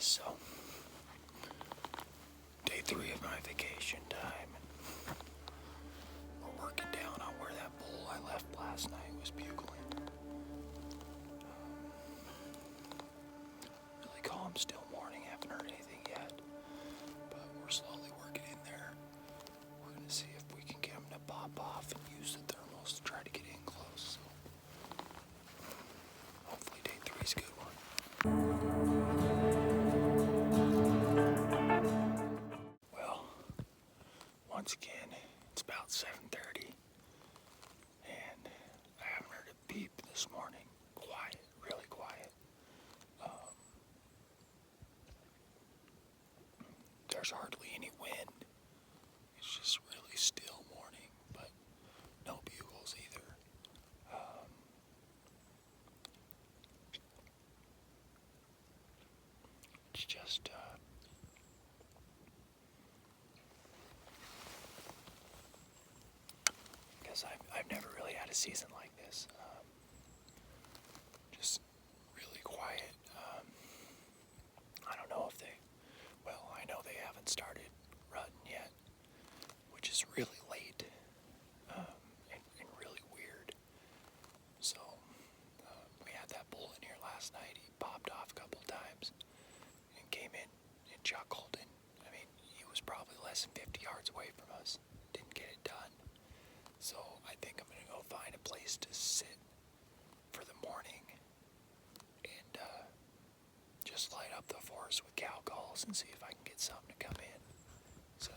So, day 3 of my vacation time. We're working down on where that bull I left last night was bugling. Really calm, still morning. Haven't heard anything yet, but we're slowly working in there. We're gonna see if we can get him to pop off and use the thermals to try to get in close. So, hopefully day 3's a good one. Well, once again, it's about 7:30, and I haven't heard a beep this morning. Quiet, really quiet. There's hardly any wind. It's just really still morning, but no bugles either. It's just, because I've never really had a season like this. Just really quiet. I don't know if I know they haven't started rutting yet, which is really late, and really weird. So, we had that bull in here last night. He popped off a couple times and came in and chuckled, and I mean, he was probably less than 50 yards away from us. Didn't get it done. So I think I'm gonna go find a place to sit for the morning and just light up the forest with cow calls and see if I can get something to come in. So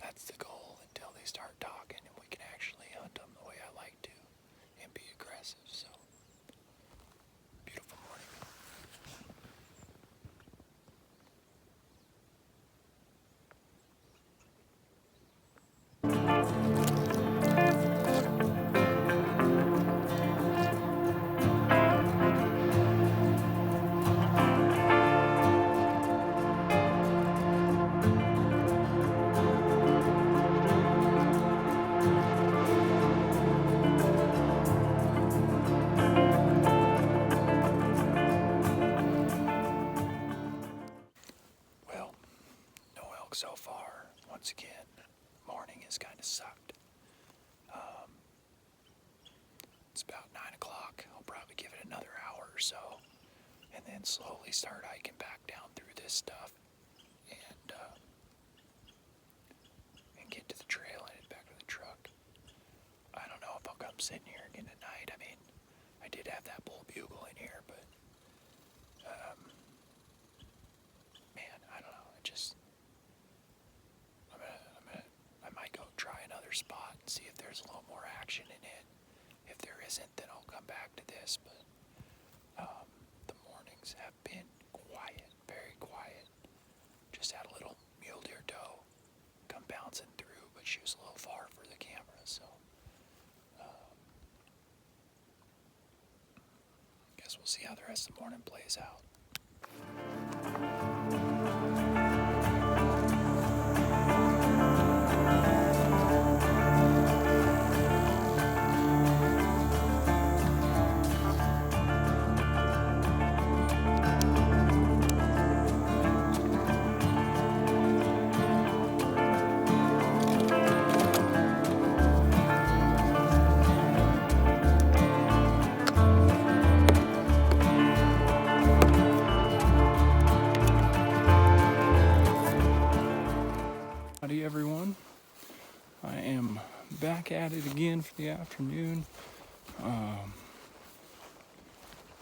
that's the goal until they start talking and we can actually hunt them the way I like to and be aggressive. So beautiful morning. Well, no elk so far. Once again, morning has kind of sucked. It's about 9 o'clock. I'll probably give it another hour or so, and then slowly start hiking back down through this stuff, and get to the trail and head back to the truck. I don't know if I'll come sitting here again tonight. I mean, I did have that bull bugle in here, but man, I don't know. I might go try another spot and see if there's a little more action in it. If there isn't, then I'll come back to this. But the mornings have been quiet, very quiet. Just had a little mule deer doe come bouncing through, but she was a little far for the camera, so guess we'll see how the rest of the morning plays out. Howdy everyone, I am back at it again for the afternoon.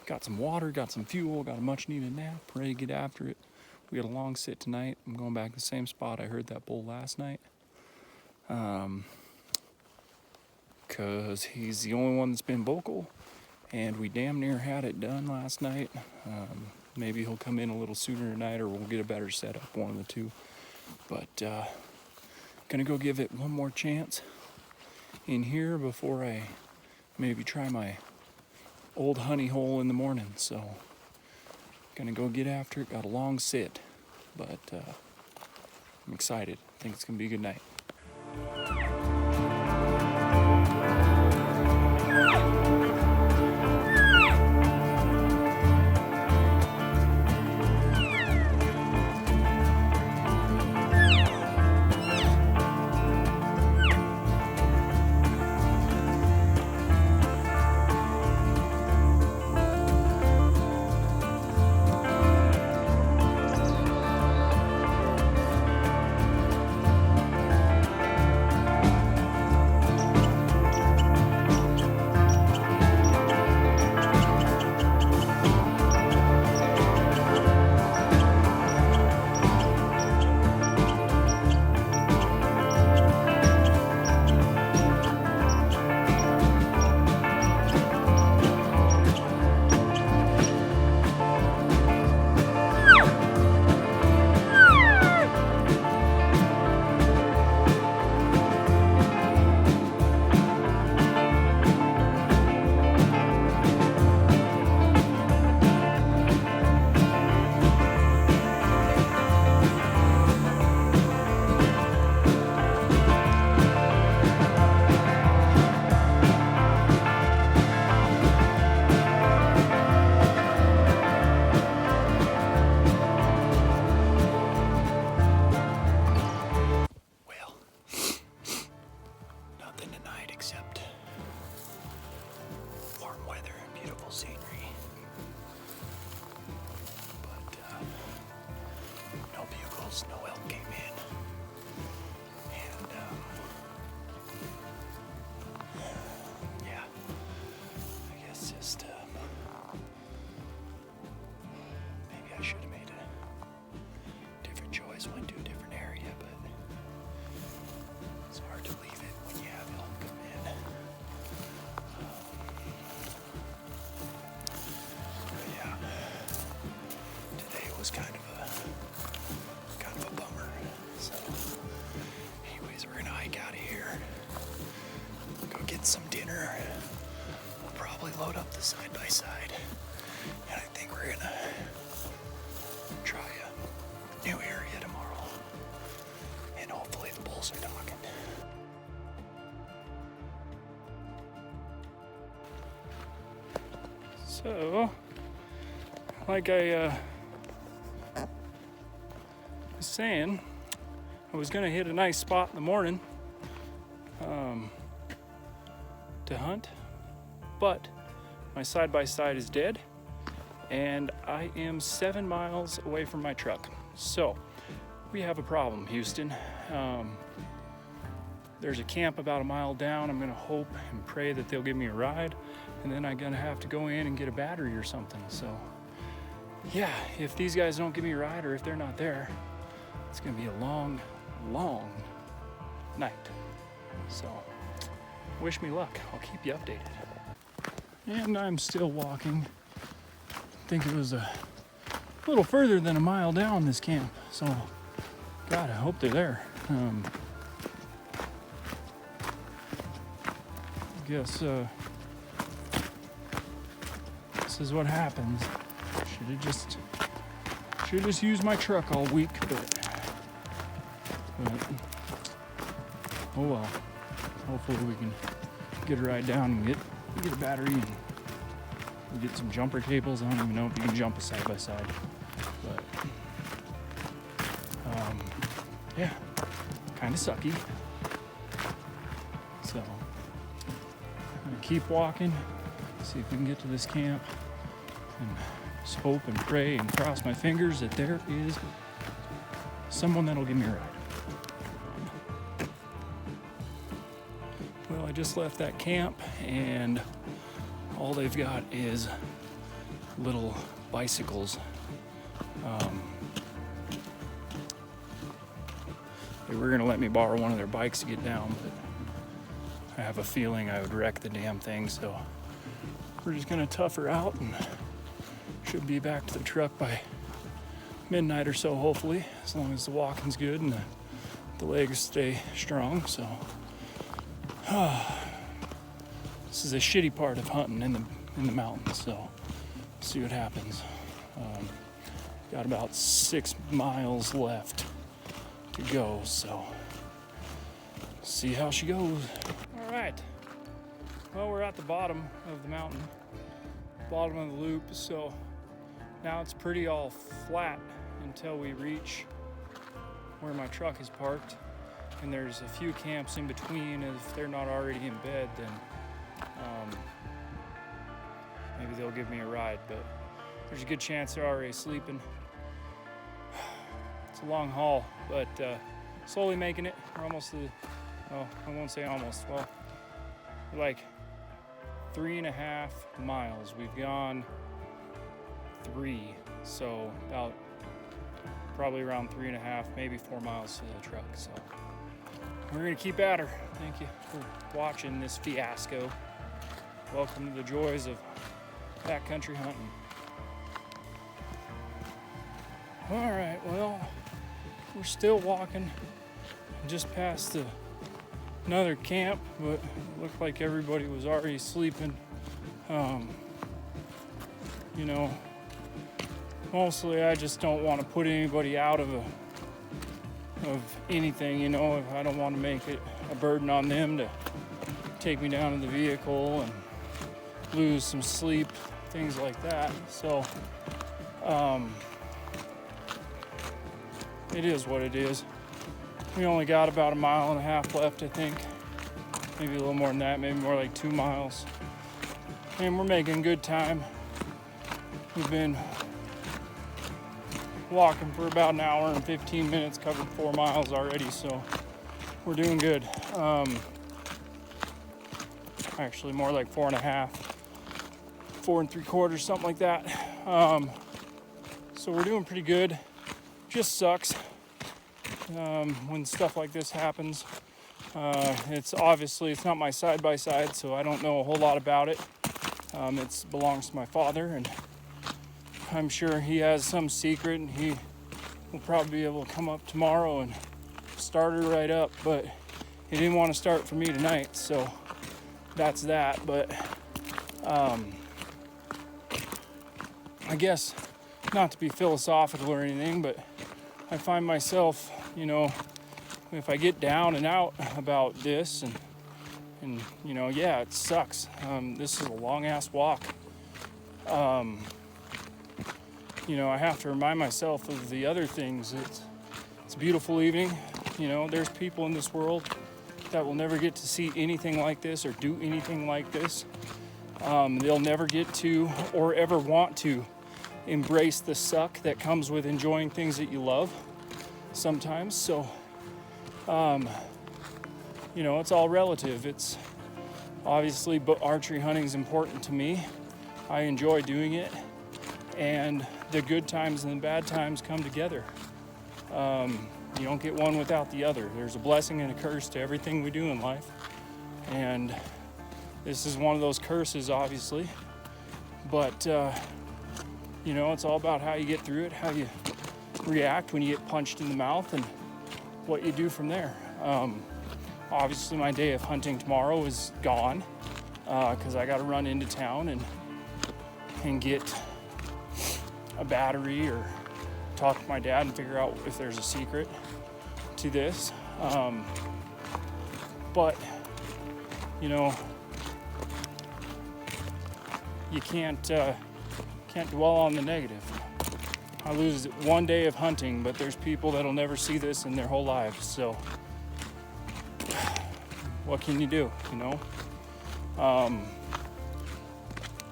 Got some water, got some fuel, got a much needed nap, ready to get after it. We got a long sit tonight. I'm going back to the same spot I heard that bull last night. Cause he's the only one that's been vocal, and we damn near had it done last night. Maybe he'll come in a little sooner tonight, or we'll get a better setup, one of the two. But gonna go give it one more chance in here before I maybe try my old honey hole in the morning. So gonna go get after it. Got a long sit, but I'm excited. I think it's gonna be a good night. was kind of a bummer. So, anyways, we're gonna hike out of here, go get some dinner. We'll probably load up the side-by-side, and I think we're gonna try a new area tomorrow, and hopefully the bulls are talking. So, like I was saying, I was gonna hit a nice spot in the morning to hunt, but my side-by-side is dead, and I am 7 miles away from my truck. So, we have a problem, Houston. There's a camp about a mile down. I'm gonna hope and pray that they'll give me a ride, and then I'm gonna have to go in and get a battery or something. So yeah, if these guys don't give me a ride, or if they're not there, it's gonna be a long, long night. So wish me luck. I'll keep you updated. And I'm still walking. I think it was a little further than a mile down this camp. So God, I hope they're there. I guess this is what happens. Should just use my truck all week, but oh well. Hopefully we can get a ride down and get a battery and we'll get some jumper cables. I don't even know if you can jump a side by side, but yeah, kind of sucky. So I'm gonna keep walking, see if we can get to this camp, and just hope and pray and cross my fingers that there is someone that'll give me a ride. Well, I just left that camp, and all they've got is little bicycles. They were gonna let me borrow one of their bikes to get down, but I have a feeling I would wreck the damn thing, so we're just gonna tough her out and should be back to the truck by midnight or so, hopefully, as long as the walking's good and the legs stay strong. So this is a shitty part of hunting in the mountains, so see what happens. Got about 6 miles left to go, so see how she goes. All right, well, we're at the bottom of the mountain, bottom of the loop, so now it's pretty all flat until we reach where my truck is parked, and there's a few camps in between. If they're not already in bed, then maybe they'll give me a ride, but there's a good chance they're already sleeping. It's a long haul, but slowly making it. We're almost to, well, I won't say almost, well, we're like 3.5 miles. We've gone 3, so about probably around 3.5, maybe 4 miles to the truck. So we're gonna keep at her. Thank you for watching this fiasco. Welcome to the joys of backcountry hunting. All right, well, we're still walking just past another camp, but it looked like everybody was already sleeping. You know, mostly I just don't want to put anybody out of anything, you know. I don't want to make it a burden on them to take me down to the vehicle and lose some sleep, things like that. So it is what it is. We only got about 1.5 miles left, I think. Maybe a little more than that, maybe more like 2 miles. And we're making good time. We've been walking for about 1 hour and 15 minutes, covered 4 miles already, so we're doing good. Actually more like 4.5, 4 3/4, something like that. So we're doing pretty good. Just sucks when stuff like this happens. It's not my side-by-side, so I don't know a whole lot about it. It belongs to my father, and I'm sure he has some secret, and he will probably be able to come up tomorrow and start her right up, but he didn't want to start for me tonight, so that's that. But I guess, not to be philosophical or anything, but I find myself, you know, if I get down and out about this, and you know, yeah, it sucks. This is a long ass walk. You know, I have to remind myself of the other things. It's a beautiful evening. You know, there's people in this world that will never get to see anything like this or do anything like this. They'll never get to or ever want to embrace the suck that comes with enjoying things that you love sometimes. So, you know, it's all relative. It's obviously, but archery hunting is important to me. I enjoy doing it, and the good times and the bad times come together. You don't get one without the other. There's a blessing and a curse to everything we do in life, and this is one of those curses, obviously. But you know, it's all about how you get through it, how you react when you get punched in the mouth, and what you do from there. Obviously, my day of hunting tomorrow is gone because I got to run into town and get a battery or talk to my dad and figure out if there's a secret to this. But you know, you can't dwell on the negative. I lose one day of hunting, but there's people that'll never see this in their whole lives. So what can you do, you know?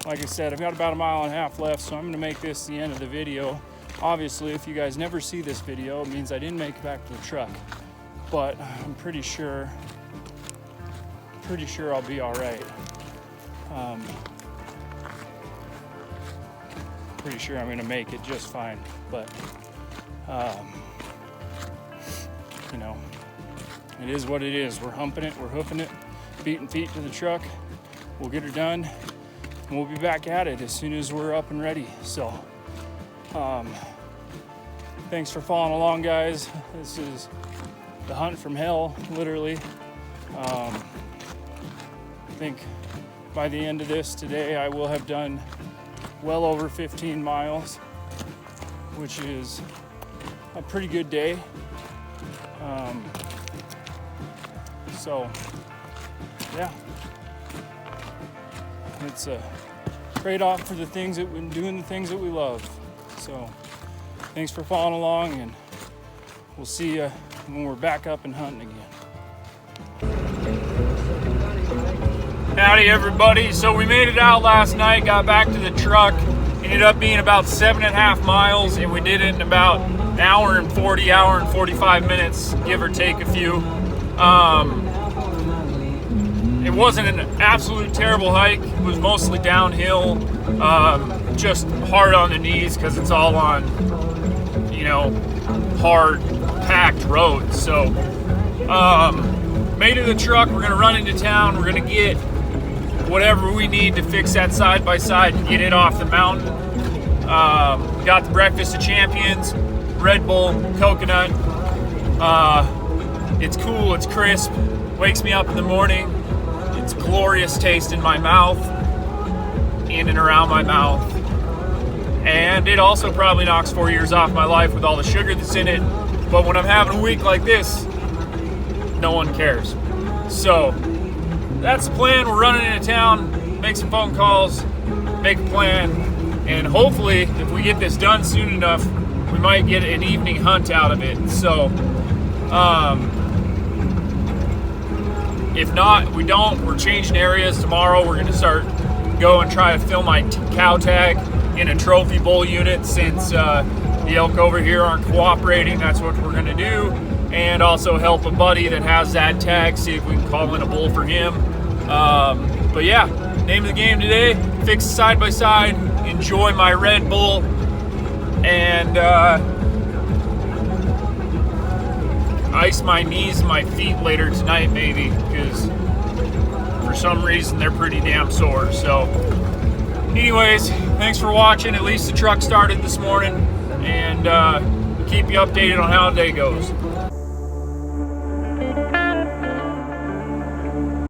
Like I said, I've got about 1.5 miles left, so I'm gonna make this the end of the video. Obviously, if you guys never see this video, it means I didn't make it back to the truck. But I'm pretty sure I'll be all right. Pretty sure I'm gonna make it just fine. But you know, it is what it is. We're humping it, we're hoofing it, beating feet to the truck. We'll get her done, and we'll be back at it as soon as we're up and ready. So, thanks for following along, guys. This is the hunt from hell, literally. I think by the end of this today, I will have done well over 15 miles, which is a pretty good day. So, yeah, it's a trade-off for the things that we're doing, the things that we love. So, thanks for following along, and we'll see you when we're back up and hunting again. Howdy, everybody. So we made it out last night, got back to the truck, ended up being about 7.5 miles, and we did it in about an hour and 45 minutes, give or take a few. It wasn't an absolute terrible hike. It was mostly downhill, just hard on the knees because it's all on, you know, hard packed roads. So made it to the truck. We're gonna run into town. We're gonna get whatever we need to fix that side by side and get it off the mountain. Got the breakfast of champions, Red Bull, coconut. It's cool, it's crisp, wakes me up in the morning. It's glorious taste in my mouth, in and around my mouth. And it also probably knocks 4 years off my life with all the sugar that's in it. But when I'm having a week like this, no one cares. So that's the plan. We're running into town, make some phone calls, make a plan, and hopefully if we get this done soon enough, we might get an evening hunt out of it. So if not, we don't. We're changing areas tomorrow. We're gonna go and try to fill my cow tag in a trophy bull unit since the elk over here aren't cooperating. That's what we're gonna do, and also help a buddy that has that tag, see if we can call in a bull for him. But yeah, name of the game today, fix side by side, enjoy my Red Bull, and ice my knees and my feet later tonight maybe, because for some reason they're pretty damn sore. So anyways, thanks for watching. At least the truck started this morning, and we'll keep you updated on how the day goes.